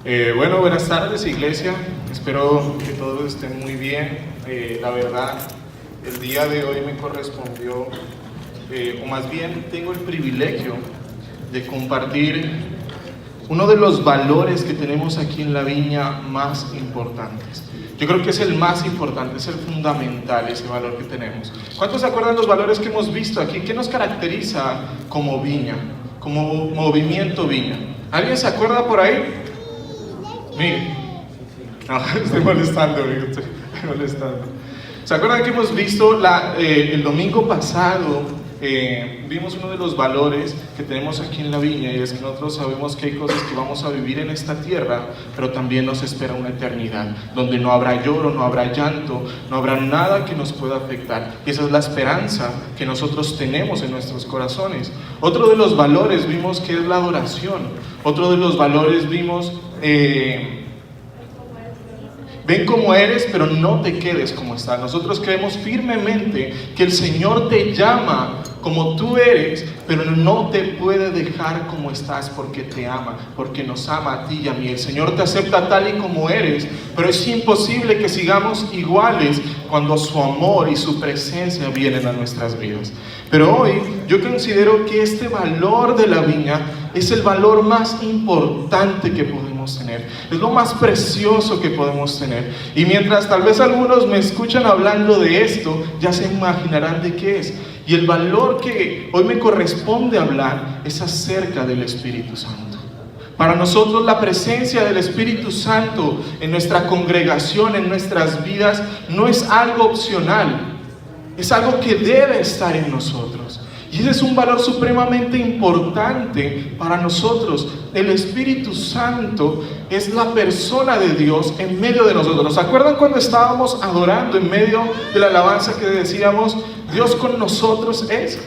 Bueno, buenas tardes, iglesia. Espero que todos estén muy bien. La verdad, el día de hoy me correspondió, o más bien tengo el privilegio de compartir uno de los valores que tenemos aquí en la viña más importantes. Yo creo que es el más importante, es el fundamental, ese valor que tenemos. ¿Cuántos se acuerdan de los valores que hemos visto aquí? ¿Qué nos caracteriza como viña, como movimiento viña? ¿Alguien se acuerda por ahí? Mire, no, estoy molestando. ¿Se acuerdan que hemos visto el domingo pasado? Vimos uno de los valores que tenemos aquí en la viña, y es que nosotros sabemos que hay cosas que vamos a vivir en esta tierra, pero también nos espera una eternidad, donde no habrá lloro, no habrá llanto, no habrá nada que nos pueda afectar. Y esa es la esperanza que nosotros tenemos en nuestros corazones. Otro de los valores vimos que es la adoración. Otro de los valores vimos... Ven como eres, pero no te quedes como estás. Nosotros creemos firmemente que el Señor te llama como tú eres, pero no te puede dejar como estás porque te ama, porque nos ama a ti y a mí. El Señor te acepta tal y como eres, pero es imposible que sigamos iguales cuando su amor y su presencia vienen a nuestras vidas. Pero hoy yo considero que este valor de la viña es el valor más importante que podemos tener, es lo más precioso que podemos tener. Y mientras tal vez algunos me escuchan hablando de esto, ya se imaginarán de qué es. Y el valor que hoy me corresponde hablar es acerca del Espíritu Santo. Para nosotros la presencia del Espíritu Santo en nuestra congregación, en nuestras vidas, no es algo opcional, es algo que debe estar en nosotros. Y ese es un valor supremamente importante para nosotros. El Espíritu Santo es la persona de Dios en medio de nosotros. ¿Se acuerdan cuando estábamos adorando en medio de la alabanza que decíamos, Dios con nosotros es?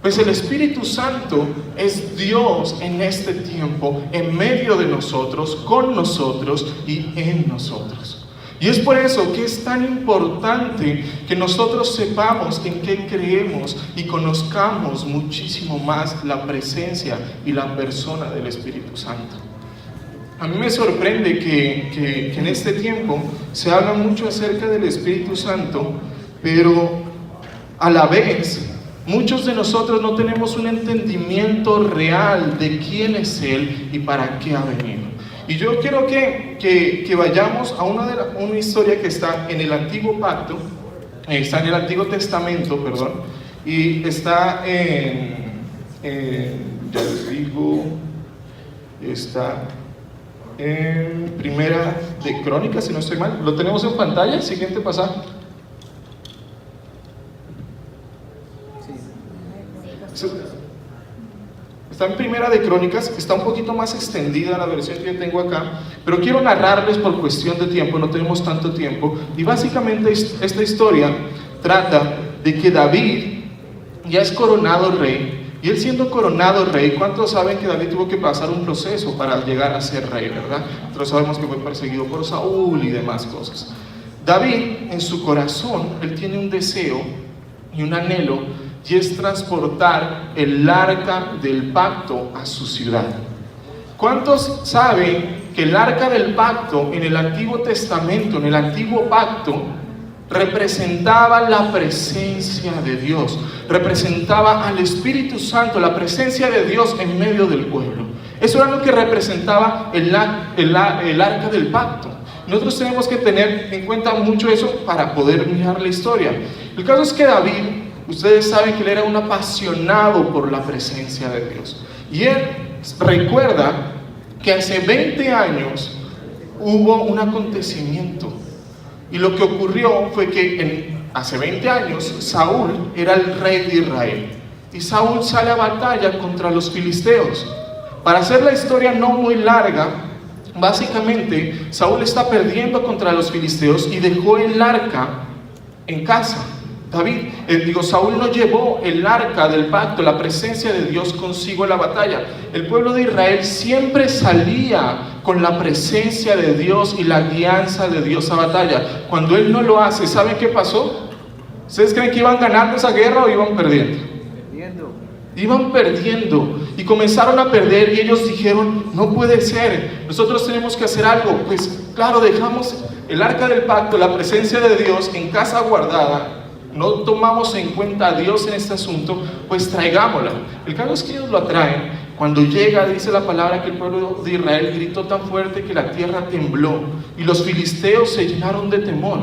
Pues el Espíritu Santo es Dios en este tiempo, en medio de nosotros, con nosotros y en nosotros. Y es por eso que es tan importante que nosotros sepamos en qué creemos y conozcamos muchísimo más la presencia y la persona del Espíritu Santo. A mí me sorprende que en este tiempo se habla mucho acerca del Espíritu Santo, pero a la vez muchos de nosotros no tenemos un entendimiento real de quién es Él y para qué ha venido. Y yo quiero que vayamos a una historia que está en el Antiguo Pacto, está en el Antiguo Testamento, perdón, y está ya les digo, está en Primera de Crónicas, si no estoy mal. ¿Lo tenemos en pantalla? El siguiente pasaje. Está en Primera de Crónicas, está un poquito más extendida la versión que yo tengo acá, pero quiero narrarles por cuestión de tiempo, no tenemos tanto tiempo. Y básicamente esta historia trata de que David ya es coronado rey, y él siendo coronado rey, ¿cuántos saben que David tuvo que pasar un proceso para llegar a ser rey, verdad? Nosotros sabemos que fue perseguido por Saúl y demás cosas. David, en su corazón, él tiene un deseo y un anhelo, y es transportar el arca del pacto a su ciudad. ¿Cuántos saben que el arca del pacto en el Antiguo Testamento, en el Antiguo Pacto, representaba la presencia de Dios, representaba al Espíritu Santo, la presencia de Dios en medio del pueblo? Eso era lo que representaba el arca del pacto. Nosotros tenemos que tener en cuenta mucho eso para poder mirar la historia. El caso es que David, ustedes saben que él era un apasionado por la presencia de Dios. Y él recuerda que hace 20 años hubo un acontecimiento. Y lo que ocurrió fue que hace 20 años Saúl era el rey de Israel. Y Saúl sale a batalla contra los filisteos. Para hacer la historia no muy larga, básicamente Saúl está perdiendo contra los filisteos y dejó el arca en casa. Saúl no llevó el arca del pacto, la presencia de Dios consigo en la batalla. El pueblo de Israel siempre salía con la presencia de Dios y la guianza de Dios a batalla. Cuando él no lo hace, ¿saben qué pasó? ¿Ustedes creen que iban ganando esa guerra o iban perdiendo? Iban perdiendo y comenzaron a perder y ellos dijeron, no puede ser, nosotros tenemos que hacer algo. Pues claro, dejamos el arca del pacto, la presencia de Dios en casa guardada, no tomamos en cuenta a Dios en este asunto, pues traigámosla. El caso es que ellos lo traen. Cuando llega, dice la palabra que el pueblo de Israel gritó tan fuerte que la tierra tembló y los filisteos se llenaron de temor.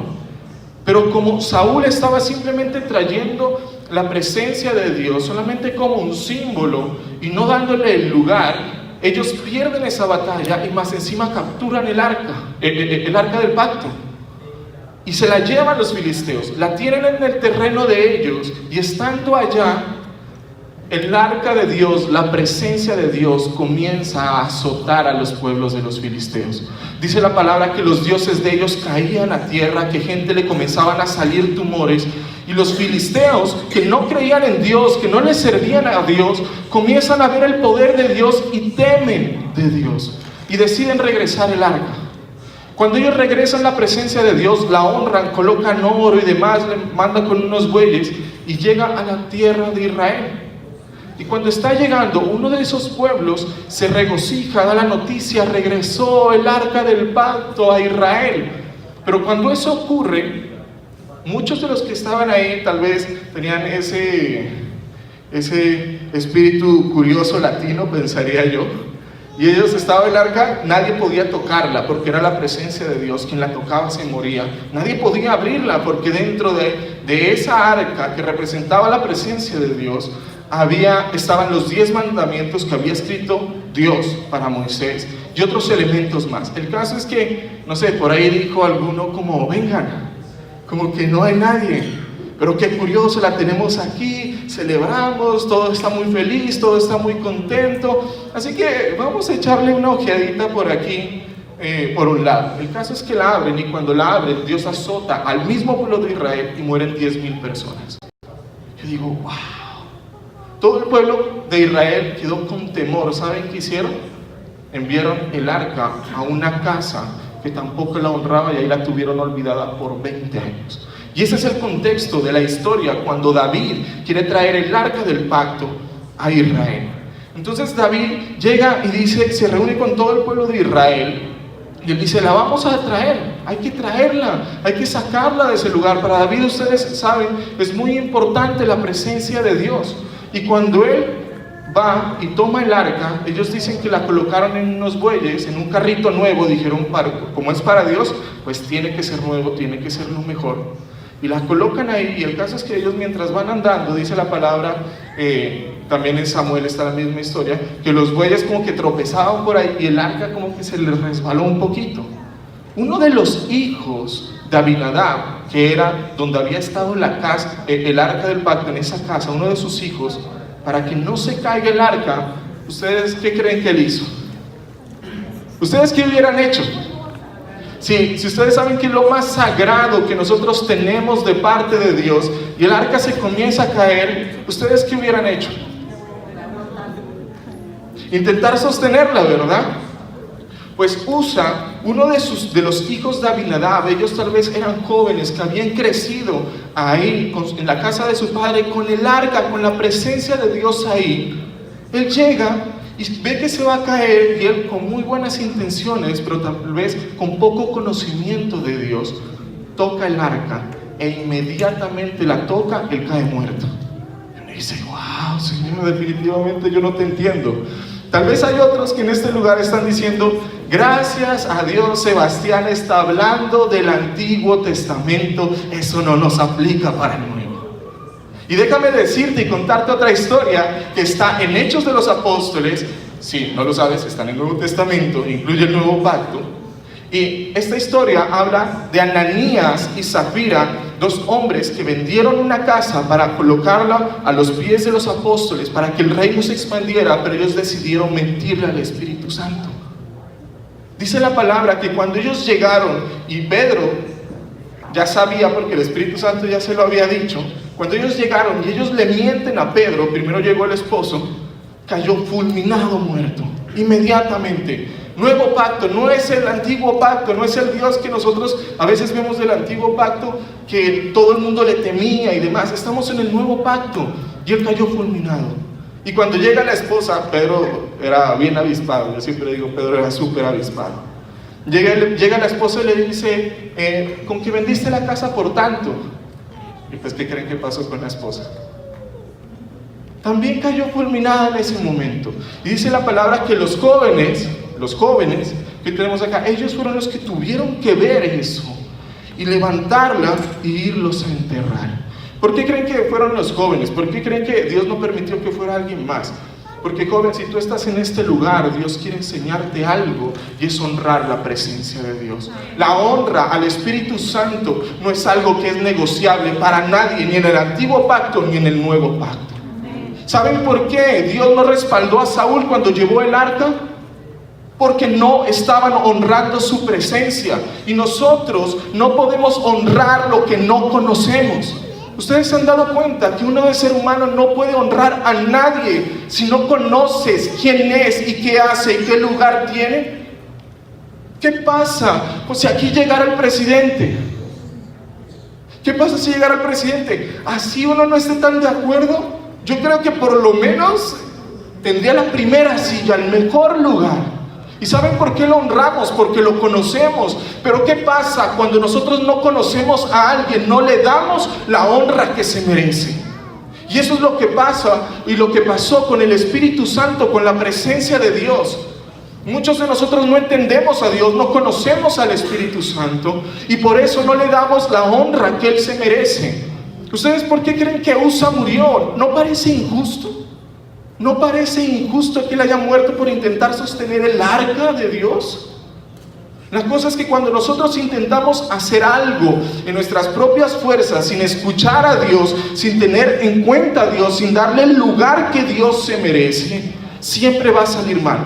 Pero como Saúl estaba simplemente trayendo la presencia de Dios solamente como un símbolo y no dándole el lugar, ellos pierden esa batalla y más encima capturan el arca del pacto y se la llevan los filisteos, la tienen en el terreno de ellos, y estando allá el arca de Dios, la presencia de Dios comienza a azotar a los pueblos de los filisteos. Dice la palabra que los dioses de ellos caían a tierra, que gente le comenzaban a salir tumores, y los filisteos que no creían en Dios, que no le servían a Dios, comienzan a ver el poder de Dios y temen de Dios y deciden regresar el arca. Cuando ellos regresan la presencia de Dios, la honran, colocan oro y demás, le mandan con unos bueyes y llega a la tierra de Israel. Y cuando está llegando, uno de esos pueblos se regocija, da la noticia, regresó el arca del pacto a Israel. Pero cuando eso ocurre, muchos de los que estaban ahí tal vez tenían ese espíritu curioso latino, pensaría yo. Y ellos estaba el arca, nadie podía tocarla porque era la presencia de Dios, quien la tocaba se moría. Nadie podía abrirla porque dentro de esa arca que representaba la presencia de Dios, estaban los 10 mandamientos que había escrito Dios para Moisés y otros elementos más. El caso es que, no sé, por ahí dijo alguno como, vengan, como que no hay nadie, pero qué curioso, la tenemos aquí, celebramos, todo está muy feliz, todo está muy contento, así que vamos a echarle una ojeadita por aquí, por un lado. El caso es que la abren, y cuando la abren, Dios azota al mismo pueblo de Israel y mueren 10,000 personas. Yo digo, wow. Todo el pueblo de Israel quedó con temor. ¿Saben qué hicieron? Enviaron el arca a una casa que tampoco la honraba y ahí la tuvieron olvidada por 20 años. Y ese es el contexto de la historia cuando David quiere traer el arca del pacto a Israel. Entonces David llega y dice, se reúne con todo el pueblo de Israel y él dice, la vamos a traer, hay que traerla, hay que sacarla de ese lugar. Para David, ustedes saben, es muy importante la presencia de Dios. Y cuando él va y toma el arca, ellos dicen que la colocaron en unos bueyes, en un carrito nuevo, dijeron, como es para Dios, pues tiene que ser nuevo, tiene que ser lo mejor. Y la colocan ahí, y el caso es que ellos mientras van andando, dice la palabra, también en Samuel está la misma historia, que los bueyes como que tropezaban por ahí y el arca como que se les resbaló un poquito. Uno de los hijos de Abinadab, que era donde había estado la casa, el arca del pacto, en esa casa, uno de sus hijos, para que no se caiga el arca, ¿ustedes qué creen que él hizo? ¿Ustedes qué hubieran hecho? Si ustedes saben que es lo más sagrado que nosotros tenemos de parte de Dios y el arca se comienza a caer, ¿ustedes qué hubieran hecho? Intentar sostenerla, ¿verdad? Pues Usa, uno de los hijos de Abinadab, ellos tal vez eran jóvenes que habían crecido ahí en la casa de su padre con el arca, con la presencia de Dios ahí. Él llega y ve que se va a caer, y él con muy buenas intenciones, pero tal vez con poco conocimiento de Dios, toca el arca e inmediatamente la toca, él cae muerto. Y uno dice, wow, Señor, definitivamente yo no te entiendo. Tal vez hay otros que en este lugar están diciendo, gracias a Dios, Sebastián está hablando del Antiguo Testamento, eso no nos aplica para el Nuevo. Y déjame decirte y contarte otra historia que está en Hechos de los Apóstoles. Si no lo sabes, está en el Nuevo Testamento, incluye el Nuevo Pacto. Y esta historia habla de Ananías y Zafira, dos hombres que vendieron una casa para colocarla a los pies de los apóstoles para que el reino se expandiera, pero ellos decidieron mentirle al Espíritu Santo. Dice la palabra que cuando ellos llegaron, y Pedro ya sabía porque el Espíritu Santo ya se lo había dicho, cuando ellos llegaron y ellos le mienten a Pedro, primero llegó el esposo, cayó fulminado muerto, inmediatamente. Nuevo pacto, no es el antiguo pacto, no es el Dios que nosotros a veces vemos del antiguo pacto, que todo el mundo le temía y demás. Estamos en el nuevo pacto, y él cayó fulminado. Y cuando llega la esposa, Pedro era bien avispado, yo siempre digo, Pedro era súper avispado. Llega la esposa y le dice, ¿con que vendiste la casa por tanto? Y pues, ¿qué creen que pasó con la esposa? También cayó fulminada en ese momento. Y dice la palabra que los jóvenes que tenemos acá, ellos fueron los que tuvieron que ver eso y levantarla y irlos a enterrar. ¿Por qué creen que fueron los jóvenes? ¿Por qué creen que Dios no permitió que fuera alguien más? Porque, joven, si tú estás en este lugar, Dios quiere enseñarte algo, y es honrar la presencia de Dios. La honra al Espíritu Santo no es algo que es negociable para nadie, ni en el antiguo pacto ni en el nuevo pacto. ¿Saben por qué Dios no respaldó a Saúl cuando llevó el arca? Porque no estaban honrando su presencia, y nosotros no podemos honrar lo que no conocemos. ¿Ustedes se han dado cuenta que uno de ser humano no puede honrar a nadie si no conoces quién es y qué hace y qué lugar tiene? ¿Qué pasa? Pues si aquí llegara el presidente, ¿qué pasa si llegara el presidente? Así uno no esté tan de acuerdo, yo creo que por lo menos tendría la primera silla, el mejor lugar. ¿Y saben por qué lo honramos? Porque lo conocemos. Pero ¿qué pasa cuando nosotros no conocemos a alguien? No le damos la honra que se merece. Y eso es lo que pasa y lo que pasó con el Espíritu Santo, con la presencia de Dios. Muchos de nosotros no entendemos a Dios, no conocemos al Espíritu Santo, y por eso no le damos la honra que Él se merece. ¿Ustedes por qué creen que Usa murió? ¿No parece injusto? ¿No parece injusto que él haya muerto por intentar sostener el arca de Dios? La cosa es que cuando nosotros intentamos hacer algo en nuestras propias fuerzas, sin escuchar a Dios, sin tener en cuenta a Dios, sin darle el lugar que Dios se merece, siempre va a salir mal.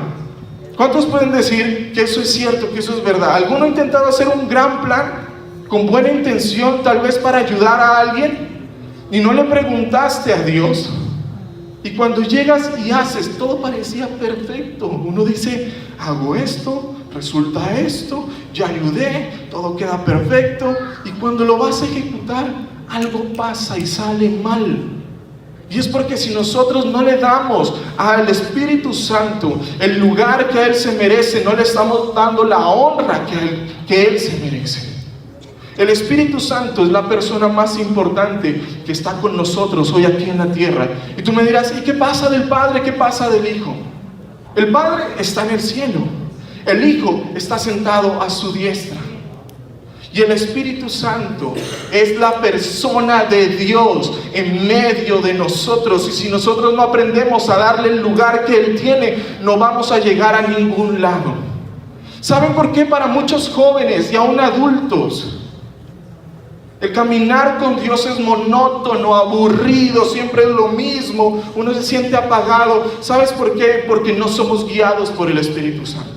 ¿Cuántos pueden decir que eso es cierto, que eso es verdad? ¿Alguno ha intentado hacer un gran plan con buena intención, tal vez para ayudar a alguien, y no le preguntaste a Dios? Y cuando llegas y haces, todo parecía perfecto. Uno dice, hago esto, resulta esto, ya ayudé, todo queda perfecto. Y cuando lo vas a ejecutar, algo pasa y sale mal. Y es porque si nosotros no le damos al Espíritu Santo el lugar que a Él se merece, no le estamos dando la honra que Él se merece. El Espíritu Santo es la persona más importante que está con nosotros hoy aquí en la tierra. Y tú me dirás, ¿y qué pasa del Padre? ¿Qué pasa del Hijo? El Padre está en el cielo, el Hijo está sentado a su diestra, y el Espíritu Santo es la persona de Dios en medio de nosotros. Y si nosotros no aprendemos a darle el lugar que Él tiene, no vamos a llegar a ningún lado. ¿Saben por qué para muchos jóvenes y aún adultos el caminar con Dios es monótono, aburrido, siempre es lo mismo, uno se siente apagado? ¿Sabes por qué? Porque no somos guiados por el Espíritu Santo.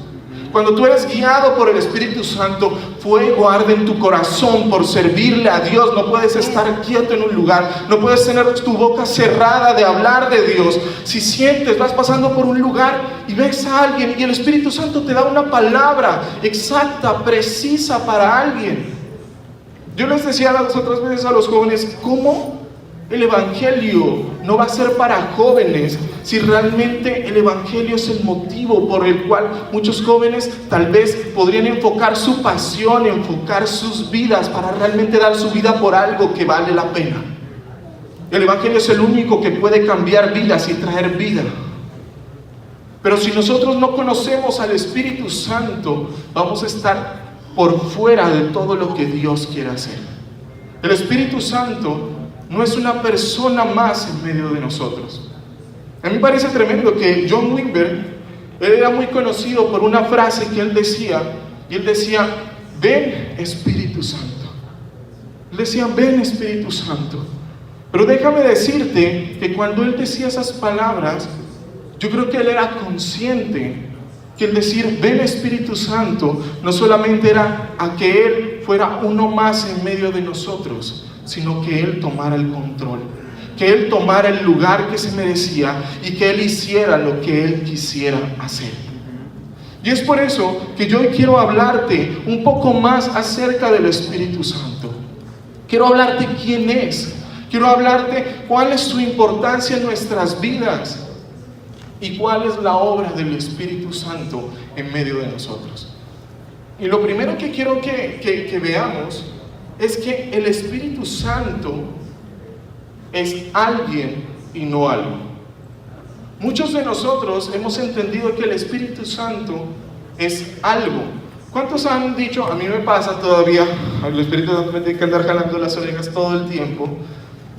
Cuando tú eres guiado por el Espíritu Santo, fuego arde en tu corazón por servirle a Dios. No puedes estar quieto en un lugar, no puedes tener tu boca cerrada de hablar de Dios. Si sientes, vas pasando por un lugar y ves a alguien y el Espíritu Santo te da una palabra exacta, precisa para alguien. Yo les decía las otras veces a los jóvenes, ¿cómo el Evangelio no va a ser para jóvenes si realmente el Evangelio es el motivo por el cual muchos jóvenes tal vez podrían enfocar su pasión, enfocar sus vidas para realmente dar su vida por algo que vale la pena? El Evangelio es el único que puede cambiar vidas y traer vida. Pero si nosotros no conocemos al Espíritu Santo, vamos a estar por fuera de todo lo que Dios quiere hacer. El Espíritu Santo no es una persona más en medio de nosotros. A mí me parece tremendo que John Wimber, él era muy conocido por una frase que él decía, y él decía, ven Espíritu Santo. Él decía, ven Espíritu Santo. Pero déjame decirte que cuando él decía esas palabras, yo creo que él era consciente que el decir ven Espíritu Santo no solamente era a que Él fuera uno más en medio de nosotros, sino que Él tomara el control, que Él tomara el lugar que se merecía y que Él hiciera lo que Él quisiera hacer. Y es por eso que yo hoy quiero hablarte un poco más acerca del Espíritu Santo. Quiero hablarte quién es, quiero hablarte cuál es su importancia en nuestras vidas. ¿Y cuál es la obra del Espíritu Santo en medio de nosotros? Y lo primero que quiero que veamos es que el Espíritu Santo es alguien y no algo. Muchos de nosotros hemos entendido que el Espíritu Santo es algo. ¿Cuántos han dicho? A mí me pasa todavía, el Espíritu Santo me tiene que andar jalando las orejas todo el tiempo,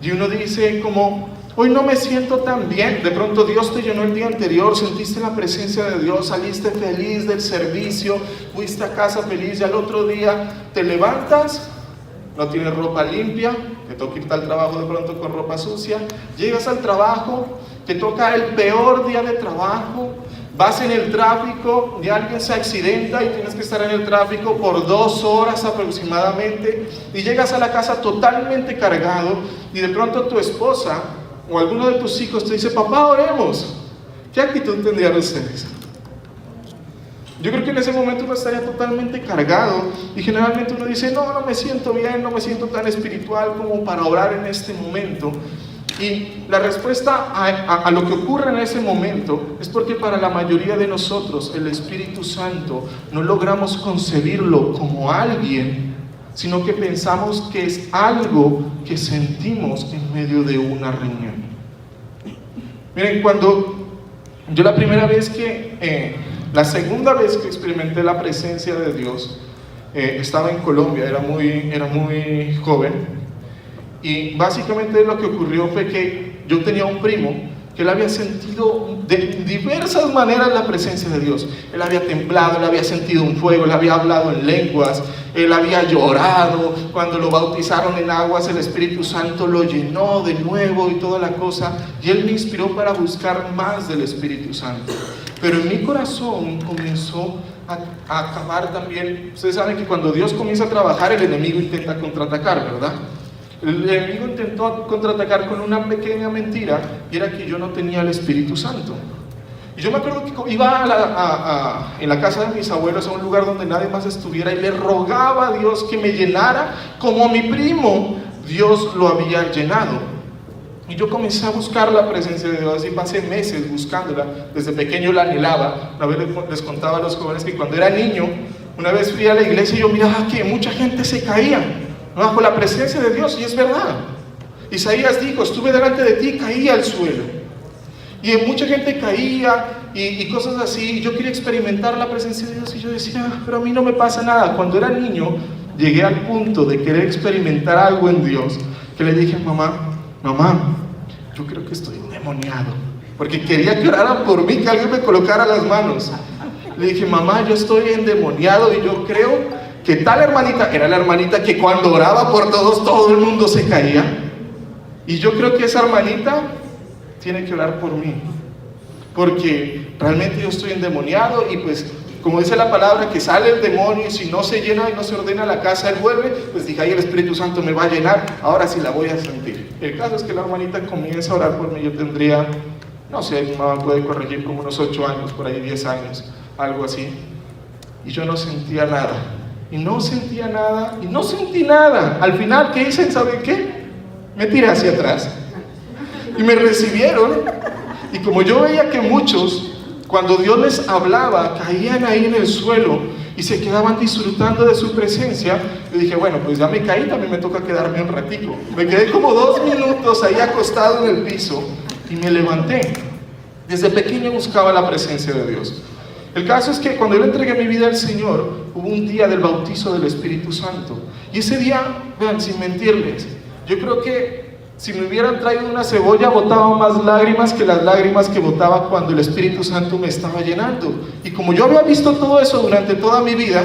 y uno dice como, hoy no me siento tan bien. De pronto Dios te llenó el día anterior, sentiste la presencia de Dios, saliste feliz del servicio, fuiste a casa feliz, y al otro día te levantas, no tienes ropa limpia, te toca irte al trabajo de pronto con ropa sucia, llegas al trabajo, te toca el peor día de trabajo, vas en el tráfico y alguien se accidenta y tienes que estar en el tráfico por 2 horas aproximadamente, y llegas a la casa totalmente cargado, y de pronto tu esposa o alguno de tus hijos te dice, papá, oremos. ¿Qué actitud tendrían ustedes? Yo creo que en ese momento uno estaría totalmente cargado, y generalmente uno dice, no me siento bien, no me siento tan espiritual como para orar en este momento. Y la respuesta a lo que ocurre en ese momento es porque para la mayoría de nosotros el Espíritu Santo no logramos concebirlo como alguien, sino que pensamos que es algo que sentimos en medio de una reunión. Miren, cuando yo la segunda vez que experimenté la presencia de Dios, estaba en Colombia, era muy joven, y básicamente lo que ocurrió fue que yo tenía un primo que él había sentido de diversas maneras la presencia de Dios. Él había temblado, él había sentido un fuego, él había hablado en lenguas, él había llorado. Cuando lo bautizaron en aguas, el Espíritu Santo lo llenó de nuevo y toda la cosa, y él me inspiró para buscar más del Espíritu Santo. Pero en mi corazón comenzó a acabar también. Ustedes saben que cuando Dios comienza a trabajar, el enemigo intenta contraatacar, ¿verdad? El enemigo intentó contraatacar con una pequeña mentira, y era que yo no tenía el Espíritu Santo. Y yo me acuerdo que iba en la casa de mis abuelos, a un lugar donde nadie más estuviera, y le rogaba a Dios que me llenara como mi primo Dios lo había llenado. Y yo comencé a buscar la presencia de Dios, y pasé meses buscándola. Desde pequeño la anhelaba. Una vez les contaba a los jóvenes que cuando era niño, una vez fui a la iglesia y yo miraba que mucha gente se caía bajo la presencia de Dios, y es verdad. Isaías dijo, estuve delante de ti y caí al suelo. Y mucha gente caía y cosas así. Yo quería experimentar la presencia de Dios, y yo decía, pero a mí no me pasa nada. Cuando era niño, llegué al punto de querer experimentar algo en Dios, que le dije a mamá, yo creo que estoy endemoniado, porque quería que oraran por mí, que alguien me colocara las manos. Le dije, mamá, yo estoy endemoniado, y yo creo que tal hermanita, era la hermanita que cuando oraba por todos, todo el mundo se caía, y yo creo que esa hermanita tiene que orar por mí, porque realmente yo estoy endemoniado. Y pues, como dice la palabra, que sale el demonio, y si no se llena y no se ordena la casa, él vuelve. Pues dije, ahí el Espíritu Santo me va a llenar, ahora sí la voy a sentir. El caso es que la hermanita comienza a orar por mí. Yo tendría, no sé, mi mamá puede corregir, como unos 8 años, por ahí 10 años, algo así. Y yo no sentía nada, y no sentía nada, y no sentí nada. Al final, ¿qué hice? ¿Saben qué? Me tiré hacia atrás, y me recibieron. Y como yo veía que muchos, cuando Dios les hablaba, caían ahí en el suelo y se quedaban disfrutando de su presencia, yo dije, bueno, pues ya me caí, también me toca quedarme un ratico. Me quedé como 2 minutos ahí acostado en el piso, y me levanté. Desde pequeño buscaba la presencia de Dios. El caso es que cuando yo le entregué mi vida al Señor, hubo un día del bautizo del Espíritu Santo. Y ese día, vean, sin mentirles, yo creo que si me hubieran traído una cebolla, botaba más lágrimas que las lágrimas que botaba cuando el Espíritu Santo me estaba llenando. Y como yo había visto todo eso durante toda mi vida,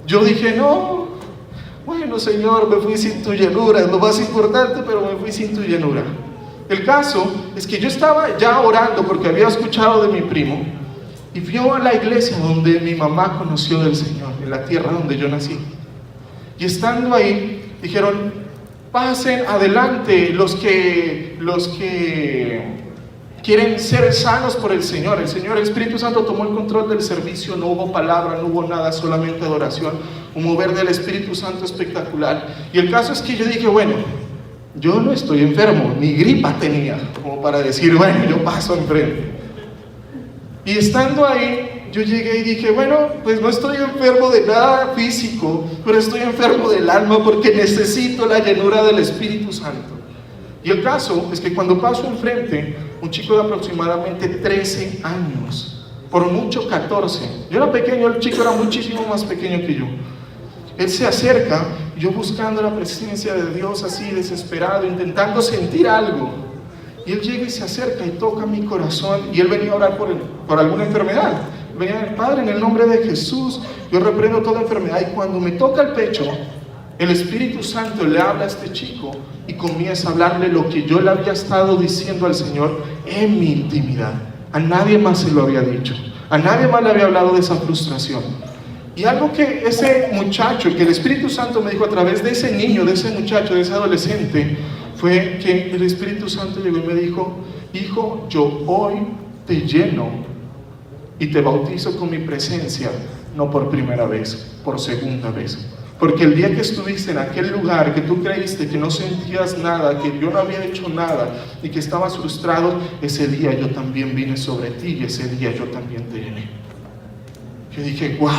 yo dije, no, bueno, Señor, me fui sin tu llenura, es lo más importante, pero me fui sin tu llenura. El caso es que yo estaba ya orando porque había escuchado de mi primo, y fui a la iglesia donde mi mamá conoció del Señor, en la tierra donde yo nací. Y estando ahí, dijeron, pasen adelante los que quieren ser sanos por el Señor. El Espíritu Santo tomó el control del servicio, no hubo palabra, no hubo nada, solamente adoración, un mover del Espíritu Santo espectacular. Y el caso es que yo dije, bueno, yo no estoy enfermo, ni gripa tenía, como para decir, bueno, yo paso enfrente. Y estando ahí, yo llegué y dije, bueno, pues no estoy enfermo de nada físico, pero estoy enfermo del alma porque necesito la llenura del Espíritu Santo. Y el caso es que cuando paso enfrente, un chico de aproximadamente 13 años, por mucho 14, yo era pequeño, el chico era muchísimo más pequeño que yo. Él se acerca, yo buscando la presencia de Dios así desesperado, intentando sentir algo. Y él llega y se acerca y toca mi corazón, y él venía a orar por alguna enfermedad. Venía, Padre, en el nombre de Jesús, yo reprendo toda enfermedad. Y cuando me toca el pecho, el Espíritu Santo le habla a este chico y comienza a hablarle lo que yo le había estado diciendo al Señor en mi intimidad. A nadie más se lo había dicho, a nadie más le había hablado de esa frustración. Y algo que ese muchacho, que el Espíritu Santo me dijo a través de ese niño, de ese muchacho, de ese adolescente, fue que el Espíritu Santo llegó y me dijo, hijo, yo hoy te lleno y te bautizo con mi presencia, no por primera vez, por segunda vez. Porque el día que estuviste en aquel lugar, que tú creíste que no sentías nada, que yo no había hecho nada y que estabas frustrado, ese día yo también vine sobre ti y ese día yo también te llené. Yo dije, wow.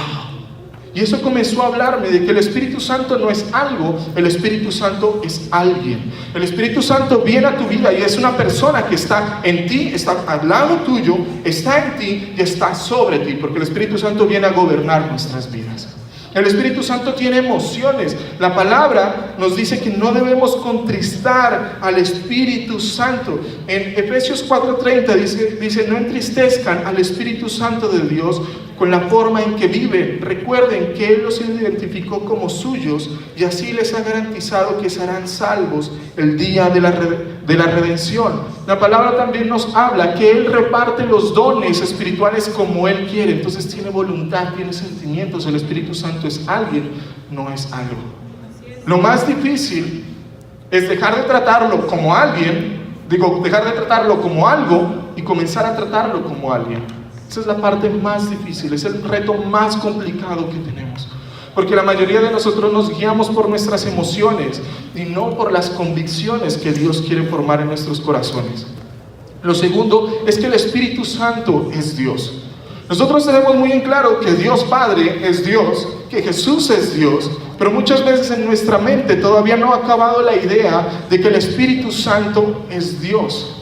Y eso comenzó a hablarme de que el Espíritu Santo no es algo, el Espíritu Santo es alguien. El Espíritu Santo viene a tu vida y es una persona que está en ti, está al lado tuyo, está en ti y está sobre ti, porque el Espíritu Santo viene a gobernar nuestras vidas. El Espíritu Santo tiene emociones. La palabra nos dice que no debemos contristar al Espíritu Santo. En Efesios 4:30 dice, no entristezcan al Espíritu Santo de Dios con la forma en que vive. Recuerden que Él los identificó como suyos y así les ha garantizado que serán salvos el día de la redención. La palabra también nos habla que Él reparte los dones espirituales como Él quiere. Entonces tiene voluntad, tiene sentimientos. El Espíritu Santo es alguien, no es algo. Lo más difícil es dejar de tratarlo como alguien, dejar de tratarlo como algo y comenzar a tratarlo como alguien. Esa es la parte más difícil, es el reto más complicado que tenemos. Porque la mayoría de nosotros nos guiamos por nuestras emociones y no por las convicciones que Dios quiere formar en nuestros corazones. Lo segundo es que el Espíritu Santo es Dios. Nosotros tenemos muy en claro que Dios Padre es Dios, que Jesús es Dios, pero muchas veces en nuestra mente todavía no ha acabado la idea de que el Espíritu Santo es Dios.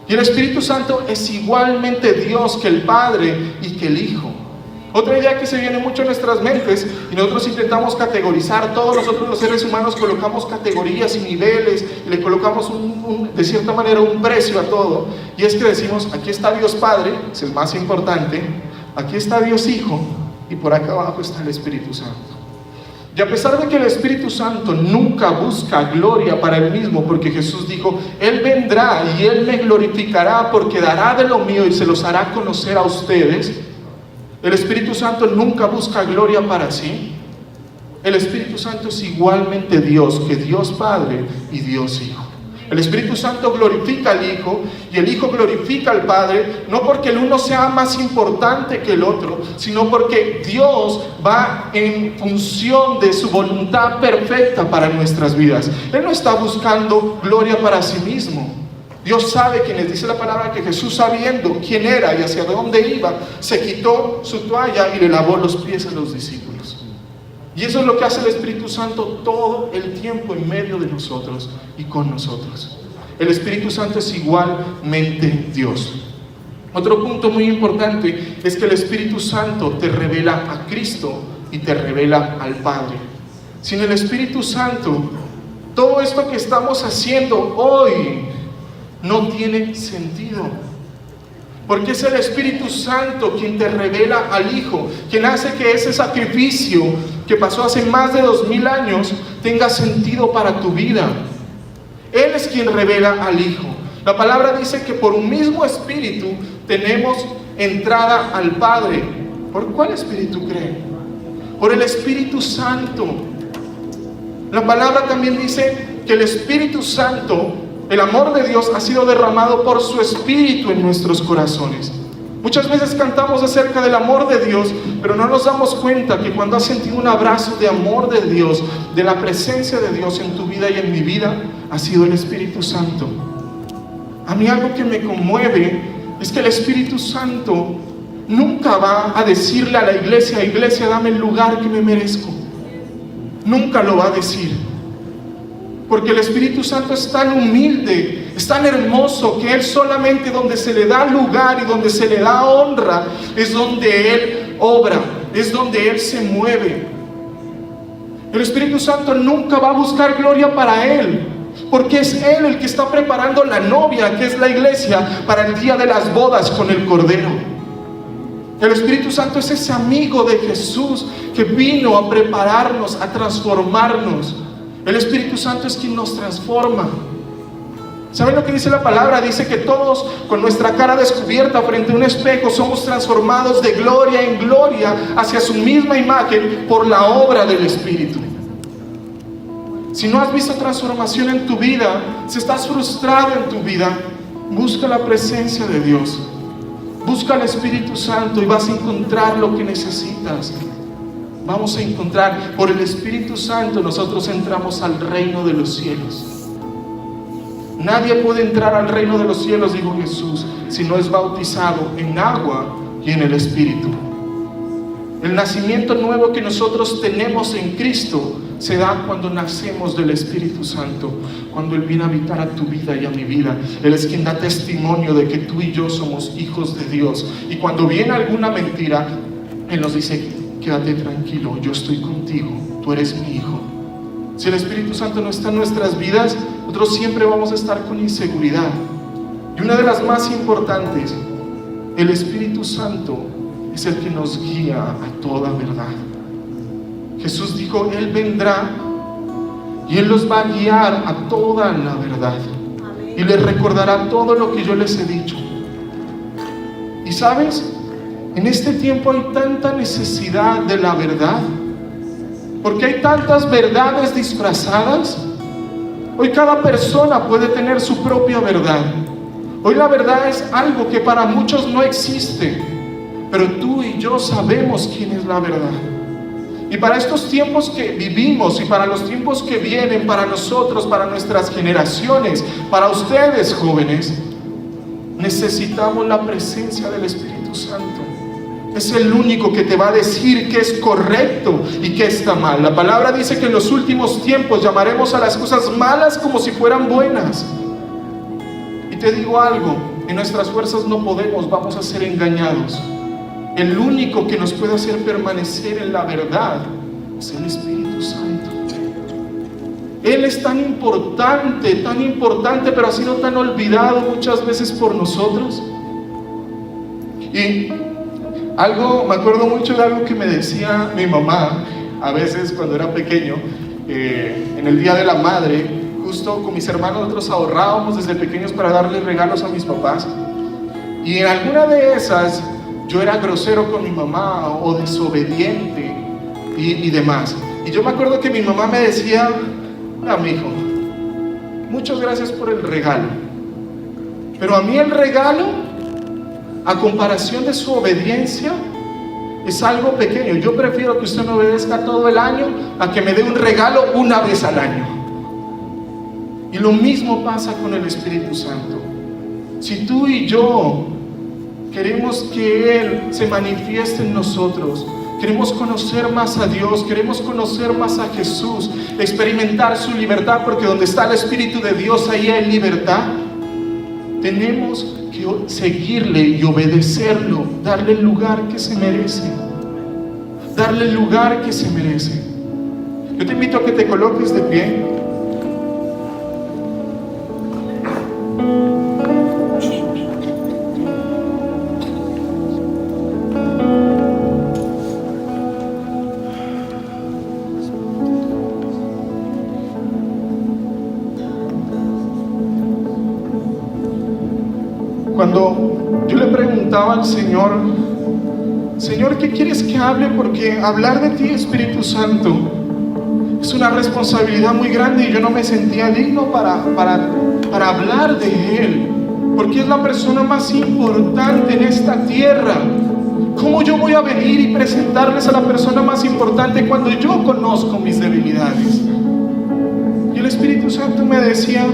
Y el Espíritu Santo es igualmente Dios que el Padre y que el Hijo. Otra idea que se viene mucho en nuestras mentes y nosotros intentamos categorizar, todos nosotros los seres humanos colocamos categorías y niveles y le colocamos de cierta manera un precio a todo, y es que decimos, aquí está Dios Padre, es el más importante, aquí está Dios Hijo y por acá abajo está el Espíritu Santo. Y a pesar de que el Espíritu Santo nunca busca gloria para Él mismo, porque Jesús dijo, Él vendrá y Él me glorificará porque dará de lo mío y se los hará conocer a ustedes, el Espíritu Santo nunca busca gloria para sí. El Espíritu Santo es igualmente Dios, que Dios Padre y Dios Hijo. El Espíritu Santo glorifica al Hijo y el Hijo glorifica al Padre, no porque el uno sea más importante que el otro, sino porque Dios va en función de su voluntad perfecta para nuestras vidas. Él no está buscando gloria para sí mismo. Dios sabe, quienes dice la palabra, que Jesús, sabiendo quién era y hacia dónde iba, se quitó su toalla y le lavó los pies a los discípulos. Y eso es lo que hace el Espíritu Santo todo el tiempo en medio de nosotros y con nosotros. El Espíritu Santo es igualmente Dios. Otro punto muy importante es que el Espíritu Santo te revela a Cristo y te revela al Padre. Sin el Espíritu Santo, todo esto que estamos haciendo hoy no tiene sentido. Porque es el Espíritu Santo quien te revela al Hijo, quien hace que ese sacrificio que pasó hace más de 2000 años tenga sentido para tu vida. Él es quien revela al Hijo. La palabra dice que por un mismo Espíritu tenemos entrada al Padre. ¿Por cuál Espíritu creen? Por el Espíritu Santo. La palabra también dice que el Espíritu Santo, el amor de Dios, ha sido derramado por su Espíritu en nuestros corazones. Muchas veces cantamos acerca del amor de Dios, pero no nos damos cuenta que cuando has sentido un abrazo de amor de Dios, de la presencia de Dios en tu vida y en mi vida, ha sido el Espíritu Santo. A mí algo que me conmueve es que el Espíritu Santo nunca va a decirle a la iglesia: iglesia, dame el lugar que me merezco. Nunca lo va a decir. Porque el Espíritu Santo es tan humilde, es tan hermoso, que Él solamente donde se le da lugar y donde se le da honra es donde Él obra, es donde Él se mueve. El Espíritu Santo nunca va a buscar gloria para Él, porque es Él el que está preparando la novia, que es la iglesia, para el día de las bodas con el Cordero. El Espíritu Santo es ese amigo de Jesús que vino a prepararnos, a transformarnos. El Espíritu Santo es quien nos transforma. ¿Saben lo que dice la palabra? Dice que todos, con nuestra cara descubierta frente a un espejo, somos transformados de gloria en gloria hacia su misma imagen por la obra del Espíritu. Si no has visto transformación en tu vida, si estás frustrado en tu vida, busca la presencia de Dios. Busca al Espíritu Santo y vas a encontrar lo que necesitas. Vamos a encontrar, por el Espíritu Santo nosotros entramos al reino de los cielos. Nadie puede entrar al reino de los cielos, dijo Jesús, si no es bautizado en agua y en el Espíritu. El nacimiento nuevo que nosotros tenemos en Cristo se da cuando nacemos del Espíritu Santo, cuando Él viene a habitar a tu vida y a mi vida. Él es quien da testimonio de que tú y yo somos hijos de Dios. Y cuando viene alguna mentira, Él nos dice: quédate tranquilo, yo estoy contigo, tú eres mi hijo. Si el Espíritu Santo no está en nuestras vidas, nosotros siempre vamos a estar con inseguridad. Y una de las más importantes, el Espíritu Santo es el que nos guía a toda verdad. Jesús dijo: Él vendrá y Él los va a guiar a toda la verdad. Amén. Y les recordará todo lo que yo les he dicho. Y sabes, en este tiempo hay tanta necesidad de la verdad, porque hay tantas verdades disfrazadas. Hoy cada persona puede tener su propia verdad. Hoy la verdad es algo que para muchos no existe, pero tú y yo sabemos quién es la verdad. Y para estos tiempos que vivimos y para los tiempos que vienen, para nosotros, para nuestras generaciones, para ustedes jóvenes, necesitamos la presencia del Espíritu Santo. Es el único que te va a decir qué es correcto y qué está mal. La palabra dice que en los últimos tiempos llamaremos a las cosas malas como si fueran buenas. Y te digo algo, en nuestras fuerzas no podemos, vamos a ser engañados. El único que nos puede hacer permanecer en la verdad es el Espíritu Santo. Él es tan importante, pero ha sido tan olvidado muchas veces por nosotros. Y me acuerdo mucho de algo que me decía mi mamá a veces cuando era pequeño, en el Día de la Madre, justo con mis hermanos nosotros ahorrábamos desde pequeños para darle regalos a mis papás, y en alguna de esas yo era grosero con mi mamá o desobediente y demás. Y yo me acuerdo que mi mamá me decía: mira, mijo, muchas gracias por el regalo, pero a mí el regalo, a comparación de su obediencia, es algo pequeño. Yo prefiero que usted me obedezca todo el año a que me dé un regalo una vez al año. Y lo mismo pasa con el Espíritu Santo. Si tú y yo queremos que Él se manifieste en nosotros, queremos conocer más a Dios, queremos conocer más a Jesús, experimentar su libertad, porque donde está el Espíritu de Dios, ahí hay libertad. Tenemos que seguirle y obedecerlo, darle el lugar que se merece. Darle el lugar que se merece. Yo te invito a que te coloques de pie. Cuando yo le preguntaba al Señor: Señor, ¿qué quieres que hable? Porque hablar de ti, Espíritu Santo, es una responsabilidad muy grande, y yo no me sentía digno para hablar de Él, porque es la persona más importante en esta tierra. ¿Cómo yo voy a venir y presentarles a la persona más importante cuando yo conozco mis debilidades? Y el Espíritu Santo me decía: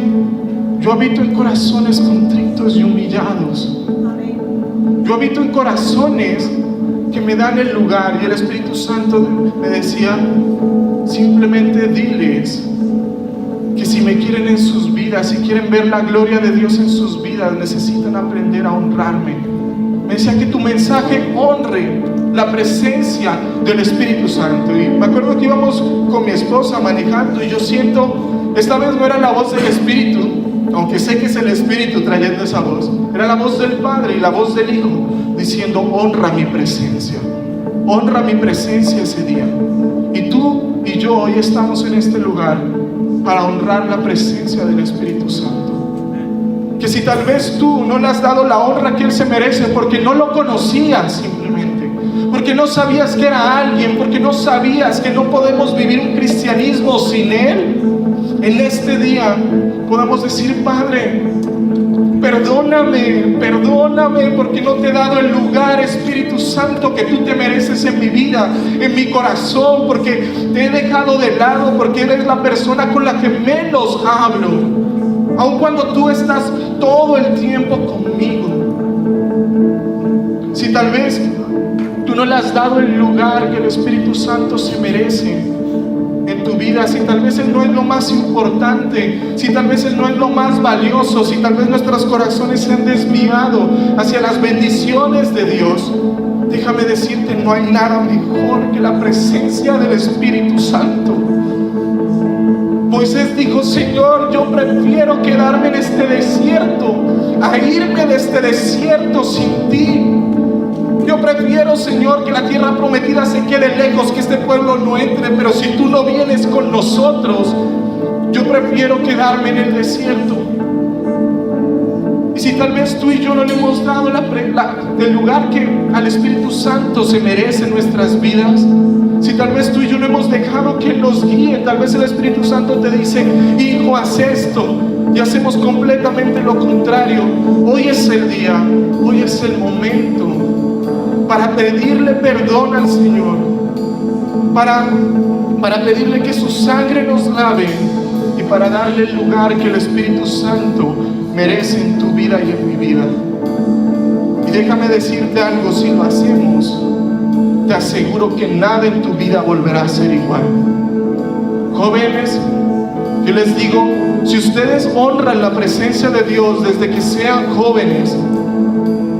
yo habito en corazones contritos y humillados. Yo habito en corazones que me dan el lugar, y el Espíritu Santo me decía, simplemente diles que si me quieren en sus vidas, si quieren ver la gloria de Dios en sus vidas, necesitan aprender a honrarme. Me decía que tu mensaje honre la presencia del Espíritu Santo. Y me acuerdo que íbamos con mi esposa manejando, y yo siento, esta vez no era la voz del Espíritu, aunque sé que es el Espíritu trayendo esa voz, era la voz del Padre y la voz del Hijo diciendo, honra mi presencia ese día. Y tú y yo hoy estamos en este lugar para honrar la presencia del Espíritu Santo. Que si tal vez tú no le has dado la honra que Él se merece porque no lo conocías simplemente, porque no sabías que era alguien, porque no sabías que no podemos vivir un cristianismo sin Él, en este día podamos decir, Padre, perdóname porque no te he dado el lugar, Espíritu Santo, que tú te mereces en mi vida, en mi corazón, porque te he dejado de lado, porque eres la persona con la que menos hablo, aun cuando tú estás todo el tiempo conmigo. Si tal vez tú no le has dado el lugar que el Espíritu Santo se merece en tu vida, si tal vez Él no es lo más importante, si tal vez Él no es lo más valioso, si tal vez nuestros corazones se han desviado hacia las bendiciones de Dios, déjame decirte, no hay nada mejor que la presencia del Espíritu Santo. Moisés dijo, Señor, yo prefiero quedarme en este desierto a irme de este desierto sin ti. Yo prefiero, Señor, que la tierra prometida se quede lejos, que este pueblo no entre, pero si tú no vienes con nosotros, yo prefiero quedarme en el desierto. Y si tal vez tú y yo no le hemos dado el lugar que al Espíritu Santo se merece en nuestras vidas, si tal vez tú y yo no hemos dejado que Él nos guíe, tal vez el Espíritu Santo te dice, hijo, haz esto, y hacemos completamente lo contrario. Hoy es el día, hoy es el momento para pedirle perdón al Señor, para pedirle que su sangre nos lave y para darle el lugar que el Espíritu Santo merece en tu vida y en mi vida. Y déjame decirte algo, si lo hacemos, te aseguro que nada en tu vida volverá a ser igual. Jóvenes, yo les digo, si ustedes honran la presencia de Dios desde que sean jóvenes,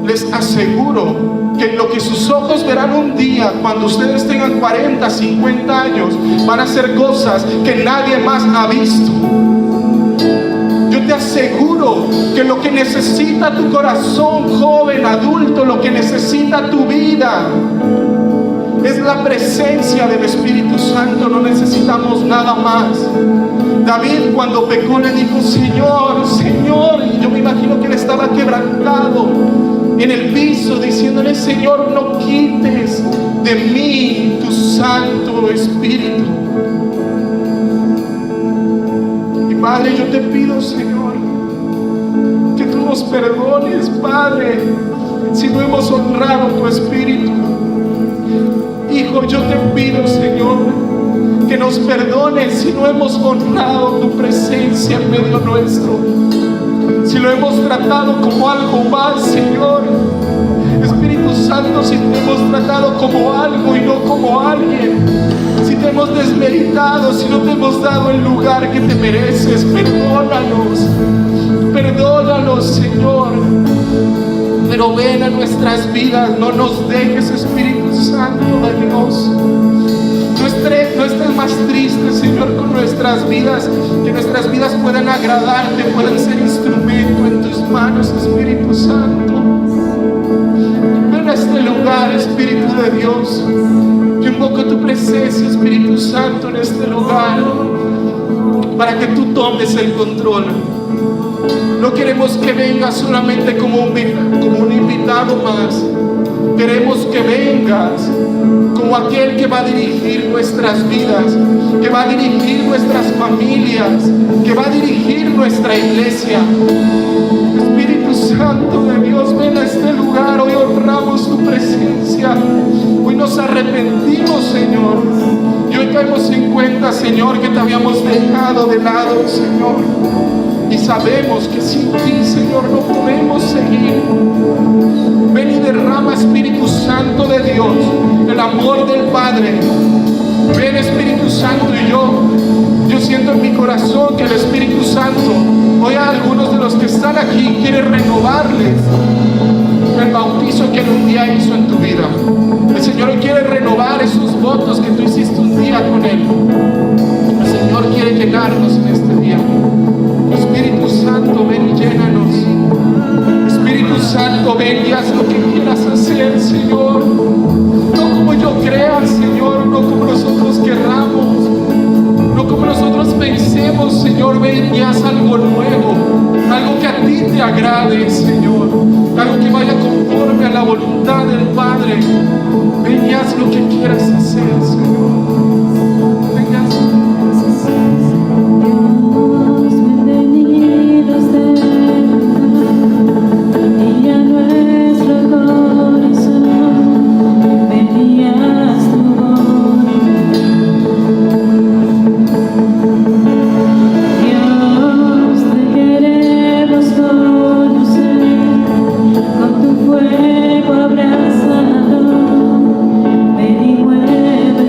les aseguro que lo que sus ojos verán un día, cuando ustedes tengan 40, 50 años, van a ser cosas que nadie más ha visto. Yo te aseguro que lo que necesita tu corazón, joven, adulto, lo que necesita tu vida, es la presencia del Espíritu Santo. No necesitamos nada más. David, cuando pecó, le dijo, Señor, Señor, y yo me imagino que él estaba quebrantado en el piso, diciéndole, Señor, no quites de mí tu Santo Espíritu. Y Padre, yo te pido, Señor, que tú nos perdones, Padre, si no hemos honrado tu Espíritu. Hijo, yo te pido, Señor, que nos perdones si no hemos honrado tu presencia en medio nuestro, si lo hemos tratado como algo más, Señor. Espíritu Santo, si te hemos tratado como algo y no como alguien, si te hemos desmeritado, si no te hemos dado el lugar que te mereces, perdónanos, Señor. Pero ven a nuestras vidas, no nos dejes, Espíritu Santo de Dios. No estés más triste, Señor, con nuestras vidas, que nuestras vidas puedan agradarte, puedan ser instrumento en tus manos, Espíritu Santo. Ven a este lugar, Espíritu de Dios. Yo invoco tu presencia, Espíritu Santo, en este lugar, para que tú tomes el control. No queremos que vengas solamente como un invitado más. Queremos que vengas como aquel que va a dirigir nuestras vidas, que va a dirigir nuestras familias, que va a dirigir nuestra iglesia. Espíritu Santo de Dios, ven a este lugar. Hoy honramos tu presencia. Hoy nos arrepentimos, Señor. Y hoy caemos en cuenta, Señor, que te habíamos dejado de lado, Señor. Y sabemos que sin ti, Señor, no podemos seguir. Ven y derrama, Espíritu Santo de Dios, el amor del Padre. Ven, Espíritu Santo, y yo siento en mi corazón que el Espíritu Santo, hoy a algunos de los que están aquí, quiere renovarles el bautizo que Él un día hizo en tu vida. El Señor hoy quiere renovar esos votos que tú hiciste un día con Él. El Señor quiere llenarnos en este día. Espíritu Santo, ven y llénanos. Espíritu Santo, ven y haz lo que quieras hacer, Señor. No como yo crea, Señor, no como nosotros querramos, no como nosotros pensemos, Señor. Ven y haz algo nuevo, algo que a ti te agrade, Señor, algo que vaya conforme a la voluntad del Padre. Ven y haz lo que quieras hacer, Señor. Ven y haz lo que quieras hacer, Dios, bienvenidos de y a nuestro corazón venías tu Dios, te queremos conocer con tu fuego abrazado. Ven y mueve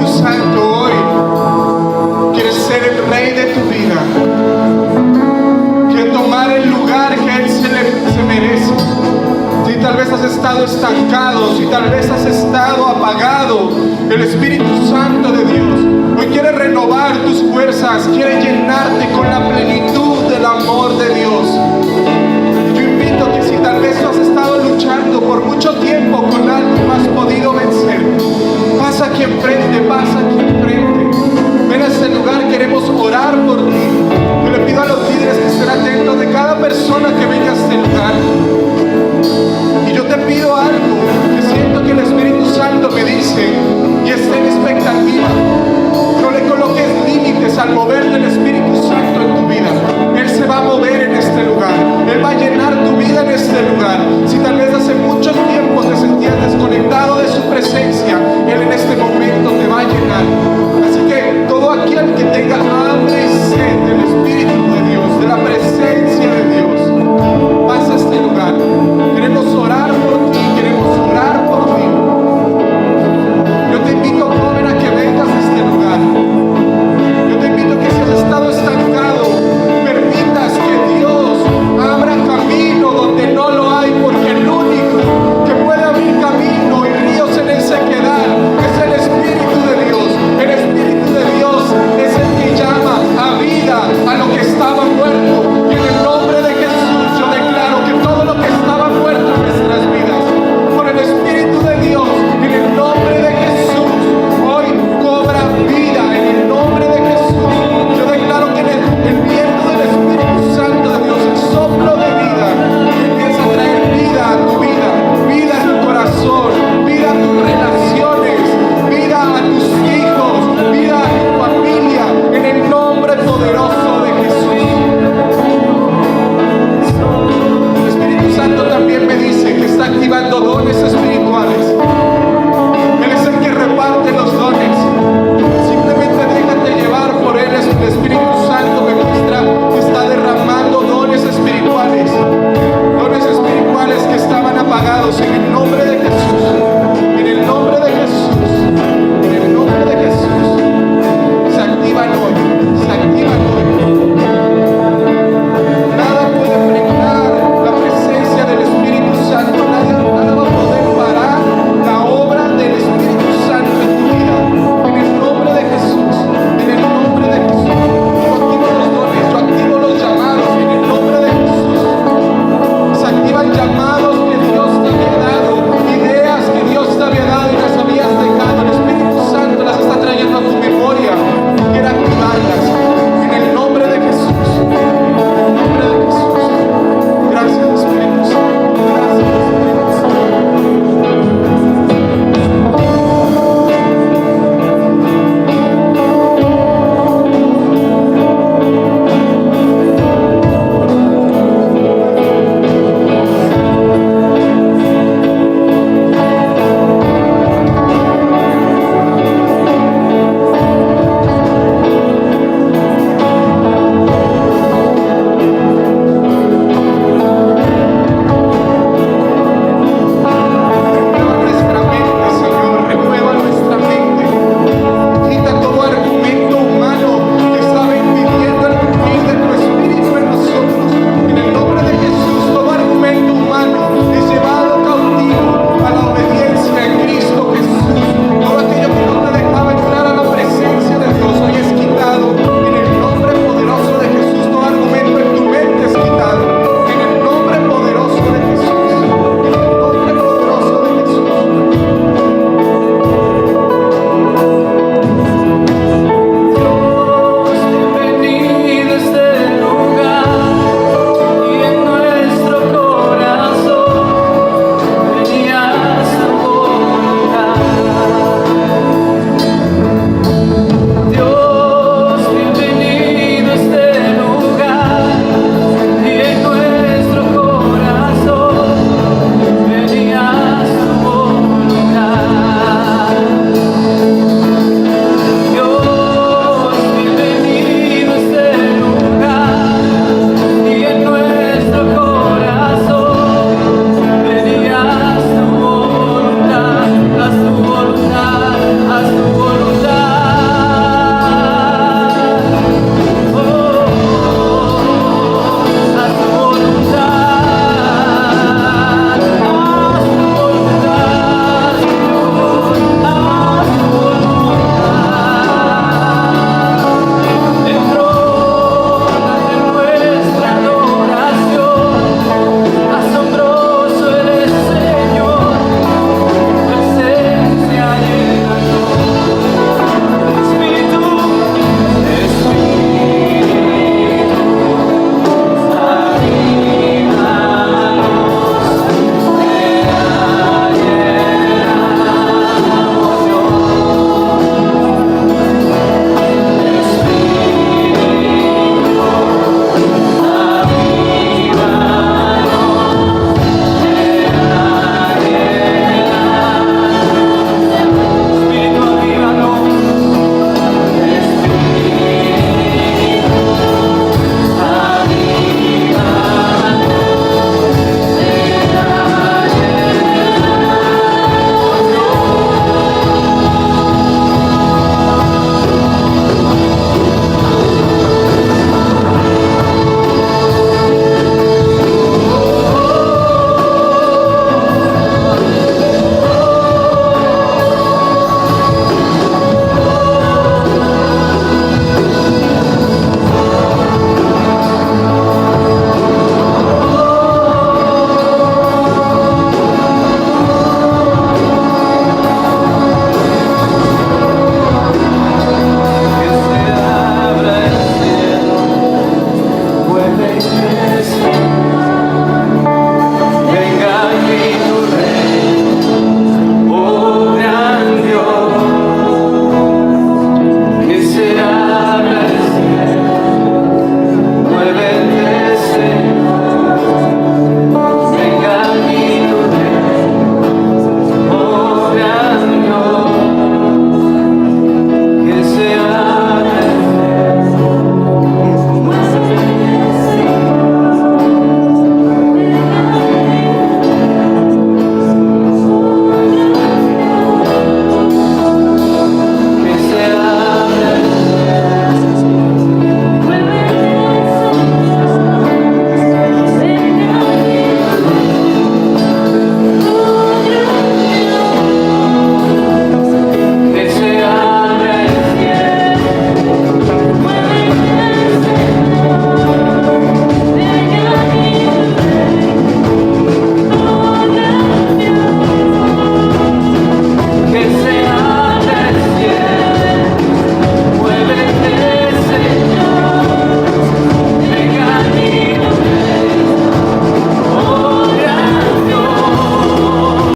Espíritu Santo hoy quiere ser el rey de tu vida, quiere tomar el lugar que Él se merece. Si tal vez has estado estancado, si tal vez has estado apagado, el Espíritu Santo de Dios hoy quiere renovar tus fuerzas, quiere llenarte con la plenitud del amor de Dios. Yo invito a que si tal vez tú has estado luchando por mucho tiempo con algo y no has podido vencer, pasa aquí enfrente, pasa aquí enfrente. Ven a este lugar, queremos orar por ti. Yo le pido a los líderes que estén atentos de cada persona que venga a este lugar. Y yo te pido algo que siento que el Espíritu Santo me dice y esté en expectativa. No le coloques límites al mover del Espíritu Santo en tu vida. Él se va a mover en este lugar. Él va a llenar tu vida en este lugar. Si tal vez hace mucho tiempo te sentías desconectado de su presencia, Él en este momento